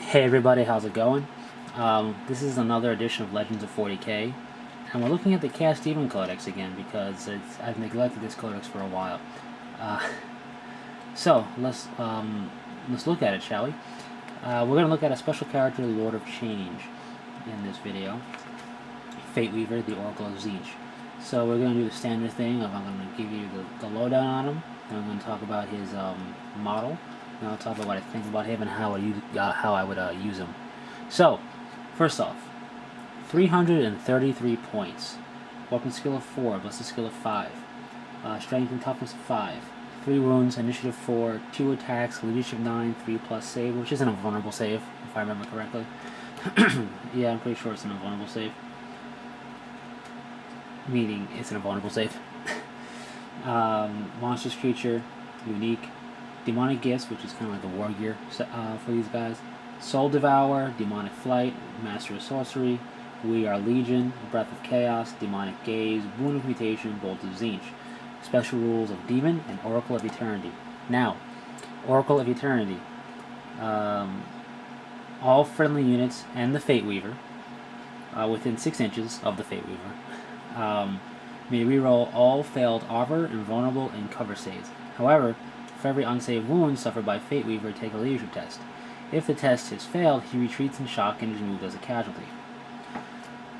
Hey everybody, how's it going? This is another edition of Legends of 40k, and we're looking at the Chaos Demon Codex again because I've neglected this codex for a while. Uh, so let's look at it, shall we? We're going to look at a special character, Lord of Change, in this video. Fateweaver, the Oracle of Tzeentch. So we're going to do the standard thing of I'm going to give you the lowdown on him, then I'm going to talk about his model, and I'll talk about what I think about him and how I would use him. So, first off, 333 points. Weapon skill of 4, ballistic skill of 5. Strength and toughness of 5. 3 wounds, initiative 4, 2 attacks, leadership 9, 3+ save, which isn't a vulnerable save, if I remember correctly. Yeah, I'm pretty sure it's an invulnerable save. Meaning it's an invulnerable save. Monstrous creature, unique. Demonic gifts, which is kind of like the war gear for these guys. Soul Devour, Demonic Flight, Master of Sorcery, We Are Legion, Breath of Chaos, Demonic Gaze, Boon of Mutation, Bolt of Tzeentch. Special rules of Demon and Oracle of Eternity. Now, Oracle of Eternity. All friendly units and the Fateweaver, within 6 inches of the Fateweaver, may reroll all failed armor, invulnerable, and cover saves. However, for every unsaved wound suffered by Fateweaver, take a leadership test. If the test is failed, he retreats in shock and is removed as a casualty.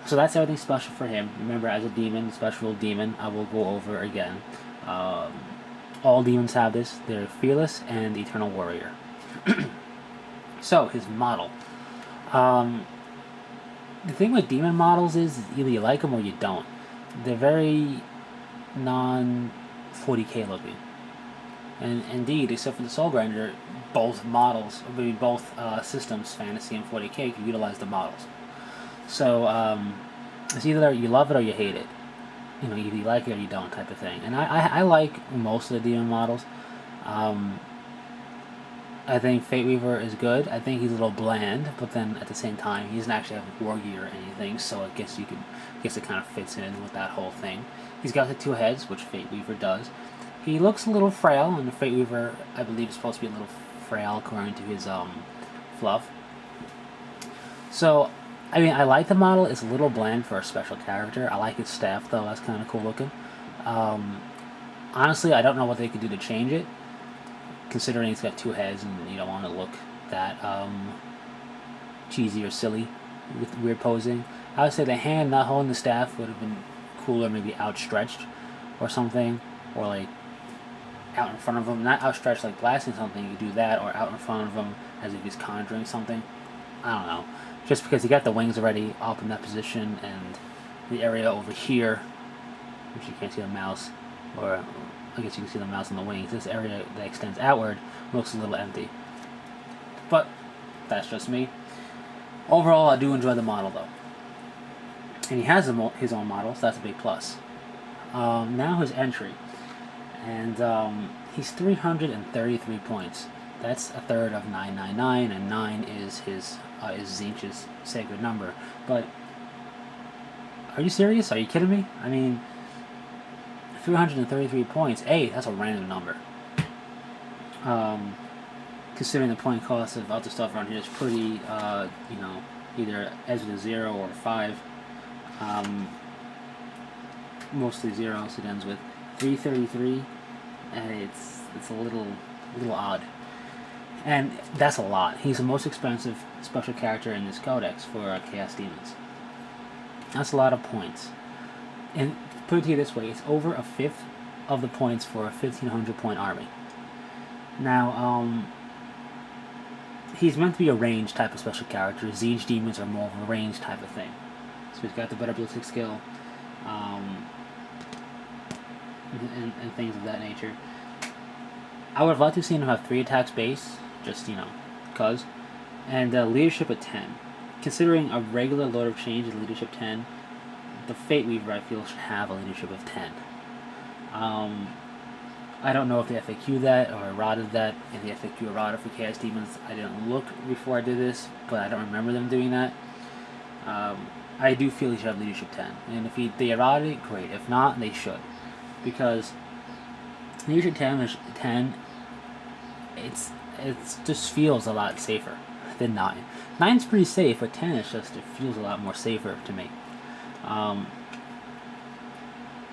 So that's everything special for him. Remember, as a demon, special demon, I will go over again. All demons have this. They're fearless and eternal warrior. So, his model. The thing with demon models is either you like them or you don't. They're very non-40k looking. And indeed, except for the Soul Grinder, both models, both systems, fantasy and 40k, can utilize the models. So it's either you love it or you hate it. You know, either you like it or you don't, type of thing. And I like most of the demon models. I think Fateweaver is good. I think he's a little bland, but then at the same time, he doesn't actually have war gear or anything. So I guess it kind of fits in with that whole thing. He's got the 2 heads, which Fateweaver does. He looks a little frail, and the Fateweaver, I believe, is supposed to be a little frail according to his fluff. So, I mean, I like the model. It's a little bland for a special character. I like his staff, though. That's kind of cool looking. Honestly, I don't know what they could do to change it, considering it's got 2 heads, and you don't want to look that cheesy or silly with weird posing. I would say the hand not holding the staff would have been cooler, maybe outstretched or something, or like out in front of him, not outstretched like blasting something, you could do that, or out in front of him as if he's conjuring something. I don't know. Just because he got the wings already up in that position, and the area over here, which you can't see the mouse, or I guess you can see the mouse and the wings, this area that extends outward looks a little empty. But that's just me. Overall, I do enjoy the model though. And he has his own model, so that's a big plus. Now his entry. And he's 333 points. That's a third of 999, and 9 is his Tzeentch's sacred number. But are you serious? Are you kidding me? I mean, 333 points. That's a random number. Considering the point cost of other stuff around here is pretty, either edge of 0 or 5. Mostly 0, so it ends with 333, and it's a little odd. And that's a lot. He's the most expensive special character in this codex for Chaos Demons. That's a lot of points. And put it to you this way, it's over a fifth of the points for a 1500 point army. Now, he's meant to be a range type of special character. Tzeentch demons are more of a range type of thing. So he's got the better ballistic skill, and things of that nature. I would have liked to have seen him have 3 attacks base, just, cause. And leadership at 10. Considering a regular Lord of Change is leadership 10, the Fateweaver, I feel, should have a leadership of 10. I don't know if they FAQ that or errated that. If they FAQ errata for Chaos Demons, I didn't look before I did this, but I don't remember them doing that. I do feel he should have leadership 10. And if they errata it, great. If not, they should. Because leadership 10, it just feels a lot safer than 9. 9's pretty safe, but 10 is just, it feels a lot more safer to me.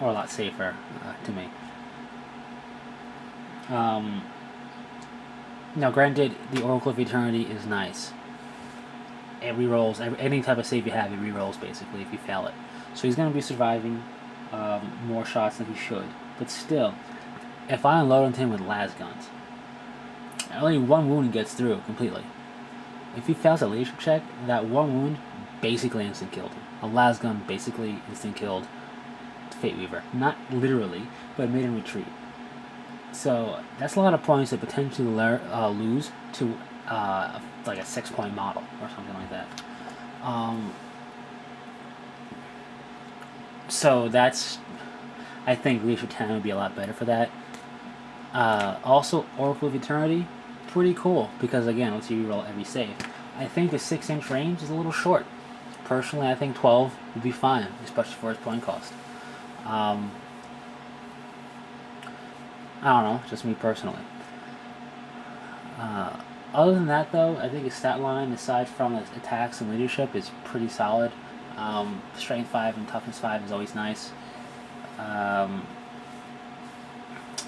Or a lot safer to me. Now, granted, the Oracle of Eternity is nice. It rerolls any type of save you have. It rerolls basically if you fail it. So he's going to be surviving more shots than he should. But still, if I unload onto him with las guns, only one wound gets through completely. If he fails a leadership check, that one wound basically instant killed him. A las gun basically instant killed Fateweaver. Not literally, but it made him retreat. So that's a lot of points to potentially lose to like a 6-point model or something like that. So that's, I think Leadership 10 would be a lot better for that. Also, Oracle of Eternity, pretty cool because again, let's you reroll every save. I think the 6-inch range is a little short. Personally, I think 12 would be fine, especially for its point cost. I don't know, just me personally. Other than that, though, I think his stat line, aside from his attacks and leadership, is pretty solid. Strength 5 and Toughness 5 is always nice. The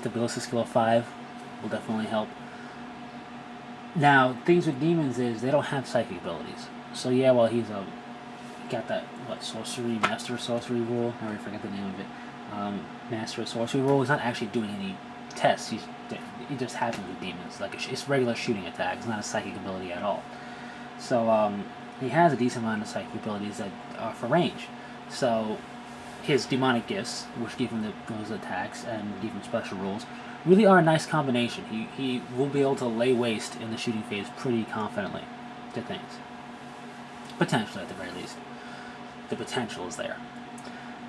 Ballistic Skill of 5 will definitely help. Now, things with demons is they don't have psychic abilities. So yeah, well, he's got that sorcery, master of sorcery rule. I already forget the name of it. Master of sorcery rule. He's not actually doing any tests. He just happens with demons. Like it's regular shooting attack. It's not a psychic ability at all. So he has a decent amount of psychic abilities that are for range. So his demonic gifts, which give him those attacks and give him special rules, really are a nice combination. He will be able to lay waste in the shooting phase pretty confidently to things. Potentially, at the very least. The potential is there.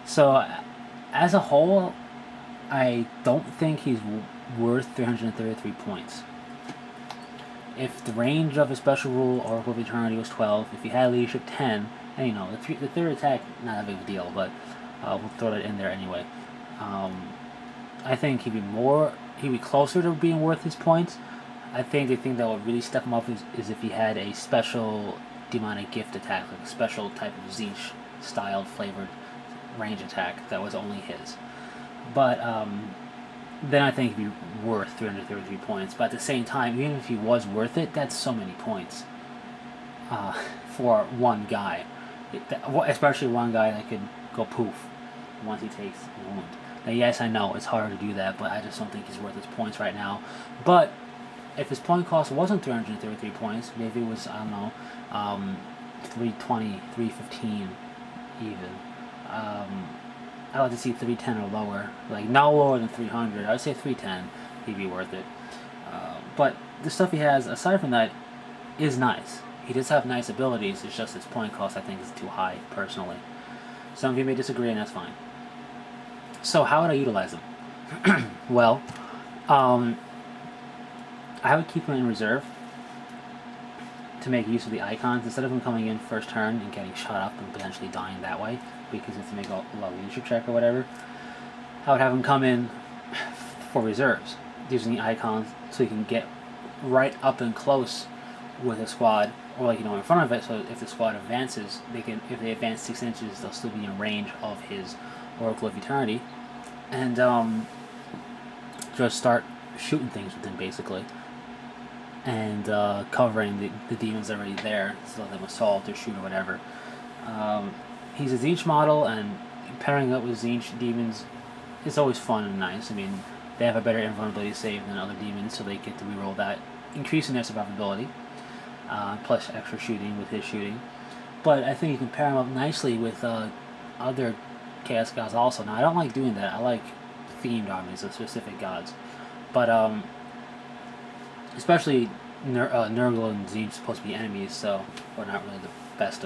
So, as a whole, I don't think he's worth 333 points. If the range of a special rule, Oracle of Eternity, was 12, if he had leadership 10, and the third attack, not a big deal, but we'll throw that in there anyway. I think he'd be closer to being worth his points. I think the thing that would really step him up is if he had a special demonic gift attack, like a special type of Tzeentch styled flavored range attack that was only his. But then I think he'd be worth 333 points. But at the same time, even if he was worth it, that's so many points for one guy. Especially one guy that could go poof once he takes a wound. Now, yes, I know it's hard to do that, but I just don't think he's worth his points right now. But if his point cost wasn't 333 points, maybe it was, I don't know, 320, 315 even. I'd like to see 310 or lower. Like, no lower than 300. I would say 310, he'd be worth it. But the stuff he has, aside from that, is nice. He does have nice abilities, it's just his point cost, I think, is too high, personally. Some of you may disagree, and that's fine. So, how would I utilize him? Well, I would keep him in reserve to make use of the icons instead of him coming in first turn and getting shot up and potentially dying that way because he has to make a low leadership check or whatever. I would have him come in for reserves using the icons so he can get right up and close with a squad, or in front of it, so if the squad advances, if they advance 6 inches, they'll still be in range of his Oracle of Eternity, and just start shooting things with him, basically, and covering the demons already there, so let them assault or shoot or whatever. He's a Tzeentch model, and pairing up with Tzeentch demons is always fun and nice. I mean, they have a better invulnerability save than other demons, so they get to reroll that, increasing their survivability. Plus extra shooting with his shooting. But I think you can pair him up nicely with other Chaos Gods also. Now, I don't like doing that. I like themed armies of specific gods. But, especially Nurgle and Tzeentch are supposed to be enemies, so we're not really the best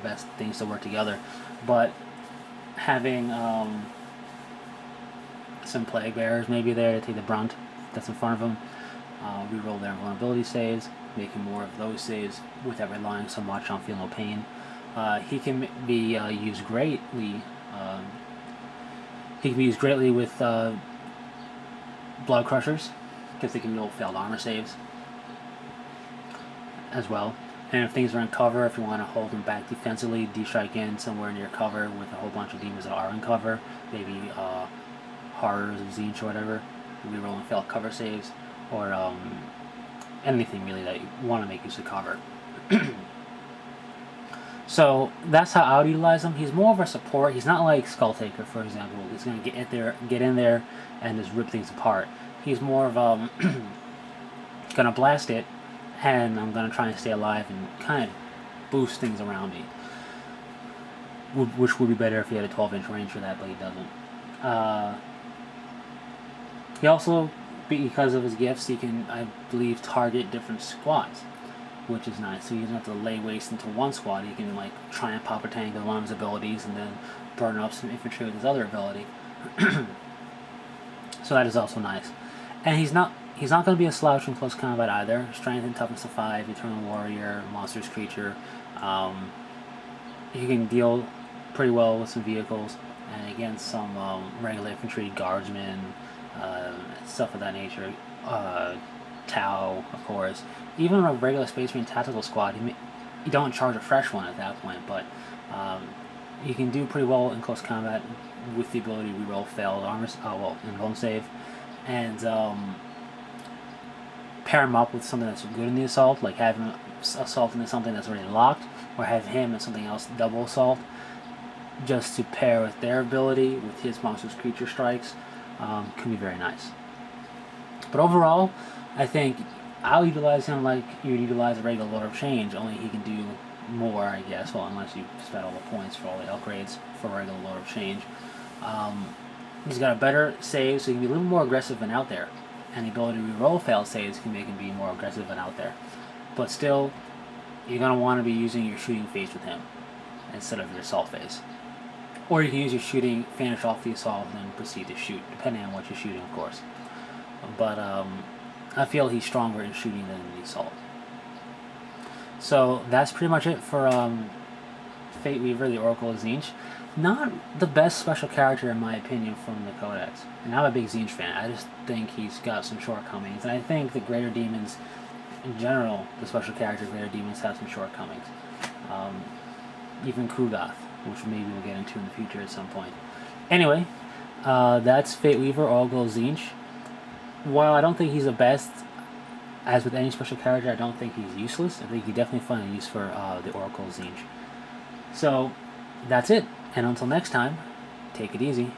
best things to work together. But having some Plague Bearers maybe there to take the brunt that's in front of them, reroll their vulnerability saves, making more of those saves without relying so much on Feel No Pain. He can be used greatly. He can be used greatly with Blood Crushers because they can roll failed armor saves. as well. And if things are in cover, if you want to hold them back defensively, D-strike in somewhere near cover with a whole bunch of demons that are in cover, maybe Horrors of Tzeentch or whatever, reroll and fail cover saves, or anything really that you want to make use of cover. So that's how I would utilize him. He's more of a support. He's not like Skull Taker, for example. He's going to get in there, and just rip things apart. He's more of going to blast it, and I'm going to try and stay alive and kind of boost things around me. Which would be better if he had a 12-inch range for that, but he doesn't. He also, because of his gifts, he can, I believe, target different squads, which is nice. So he doesn't have to lay waste into one squad. He can like try and pop a tank with one of his abilities and then burn up some infantry with his other ability. So that is also nice. And he's not going to be a slouch in close combat either. Strength and toughness of 5, Eternal Warrior, Monstrous Creature. He can deal pretty well with some vehicles and against some regular infantry, guardsmen, stuff of that nature. Tau, of course. Even a regular Space Marine tactical squad, you don't charge a fresh one at that point, but you can do pretty well in close combat with the ability to reroll failed armors, invuln save, and pair him up with something that's good in the assault, like have him assault into something that's already locked, or have him and something else double assault, just to pair with their ability with his monstrous creature strikes, can be very nice. But overall, I think I'll utilize him like you would utilize a regular Lord of Change, only he can do more, I guess, well, unless you spend all the points for all the upgrades for regular Lord of Change. He's got a better save, so he can be a little more aggressive and out there, and the ability to reroll failed saves can make him be more aggressive and out there. But still, you're going to want to be using your shooting phase with him instead of your assault phase. Or you can use your shooting, finish off the assault, and then proceed to shoot, depending on what you're shooting, of course. But I feel he's stronger in shooting than in the assault. So that's pretty much it for Fateweaver, the Oracle of Tzeentch. Not the best special character, in my opinion, from the Codex. And I'm a big Tzeentch fan. I just think he's got some shortcomings. And I think the Greater Demons, in general, the special character Greater Demons have some shortcomings. Even Kugoth, which maybe we'll get into in the future at some point. Anyway, that's Fateweaver, Oracle of Tzeentch. While I don't think he's the best, as with any special character, I don't think he's useless. I think he definitely find a use for the Oracle of Tzeentch. So, that's it. And until next time, take it easy.